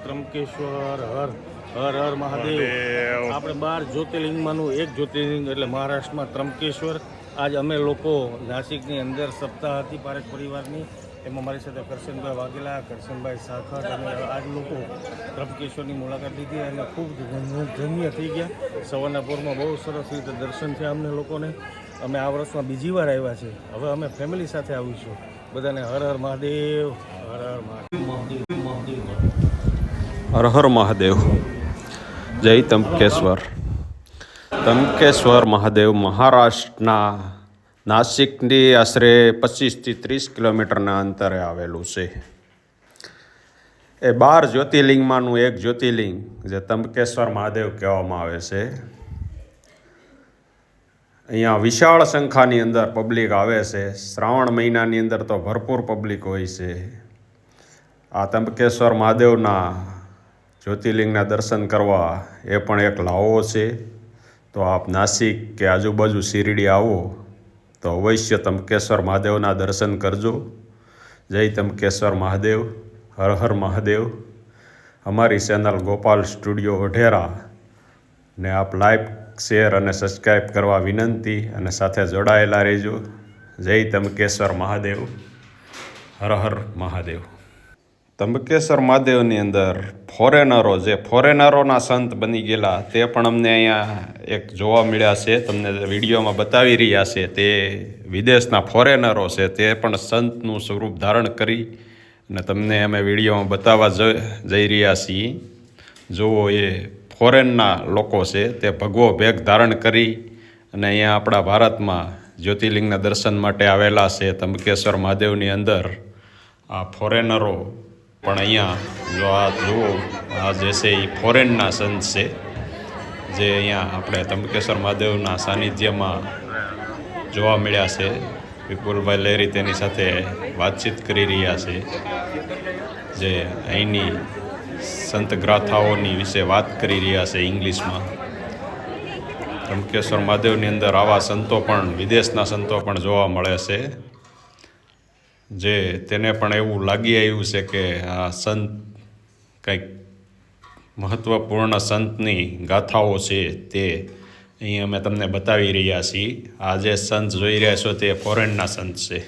ત્રંબકેશ્વર હર હર હર મહાદેવ. આપણે 12 જ્યોતિર્લિંગમાંનું એક જ્યોતિર્લિંગ એટલે મહારાષ્ટ્રમાં ત્રંબકેશ્વર. આજ અમે લોકો નાસિકની અંદર સપ્તાહ હતી પારેખ પરિવારની, એમાં મારી સાથે કરશનભાઈ વાઘેલા, કરશનભાઈ સાખર અને આજ લોકો ત્રંબકેશ્વરની મુલાકાત લીધી અને ખૂબ ધન્ય થઈ ગયા. સવારના પોરમાં બહુ સરસ રીતે દર્શન થયા અમને લોકોને. અમે આ વર્ષમાં બીજી વાર આવ્યા છે. હવે અમે ફેમિલી સાથે આવીશું. બધાને હર હર મહાદેવ, હર હર મહાદેવ. હર હર મહાદેવ. જય ત્રંબકેશ્વર. ત્રંબકેશ્વર મહાદેવ મહારાષ્ટ્રના નાસિકની આશરે 25થી 30 કિલોમીટરના અંતરે આવેલું છે. એ 12 જ્યોતિર્લિંગમાંનું એક જ્યોતિર્લિંગ જે ત્રંબકેશ્વર મહાદેવ કહેવામાં આવે છે. અહીંયા વિશાળ સંખ્યાની અંદર પબ્લિક આવે છે. શ્રાવણ મહિનાની અંદર તો ભરપૂર પબ્લિક હોય છે. આ ત્રંબકેશ્વર મહાદેવના જ્યોતિર્લિંગના દર્શન કરવા એ પણ એક લાવો છે. તો આપ નાસિક કે આજુબાજુ શિરડી આવો તો અવશ્ય ત્રંબકેશ્વર મહાદેવના દર્શન કરજો. જય ત્રંબકેશ્વર મહાદેવ, હર હર મહાદેવ. અમારી ચેનલ ગોપાલ સ્ટુડિયો વઢેરા ને આપ લાઈક, શેર અને સબસ્ક્રાઈબ કરવા વિનંતી અને સાથે જોડાયેલા રહેજો. જય ત્રંબકેશ્વર મહાદેવ, હર હર મહાદેવ. ત્રંબકેશ્વર મહાદેવની અંદર ફોરેનરોના સંત બની ગયેલા તે પણ અમને અહીંયા એક જોવા મળ્યા છે. તમને વિડીયોમાં બતાવી રહ્યા છે તે વિદેશના ફોરેનરો છે. તે પણ સંતનું સ્વરૂપ ધારણ કરી અને તમને અમે વિડીયોમાં બતાવવા જઈ રહ્યા છીએ. જુઓ, એ ફોરેનના લોકો છે. તે ભગવો ભેગ ધારણ કરી અને અહીંયા આપણા ભારતમાં જ્યોતિર્લિંગના દર્શન માટે આવેલા છે. ત્રંબકેશ્વર મહાદેવની અંદર આ ફોરેનરો પણ અહીંયા જુઓ, આ જે છે એ ફોરેનના સંત છે જે અહીંયા આપણે ત્રંબકેશ્વર મહાદેવના સાનિધ્યમાં જોવા મળ્યા છે. વિપુલભાઈ લહેરી તેની સાથે વાતચીત કરી રહ્યા છે, જે અહીંની સંત ગાથાઓની વિશે વાત કરી રહ્યા છે ઇંગ્લિશમાં. ત્રંબકેશ્વર મહાદેવની અંદર આવા સંતો પણ, વિદેશના સંતો પણ જોવા મળે છે, જે તેને પણ એવું લાગી આવ્યું છે કે આ સંત કંઈક મહત્ત્વપૂર્ણ સંતની ગાથાઓ છે તે અહીં અમે તમને બતાવી રહ્યા છીએ. આ જે સંત જોઈ રહ્યા છો તે ફોરેનના સંત છે.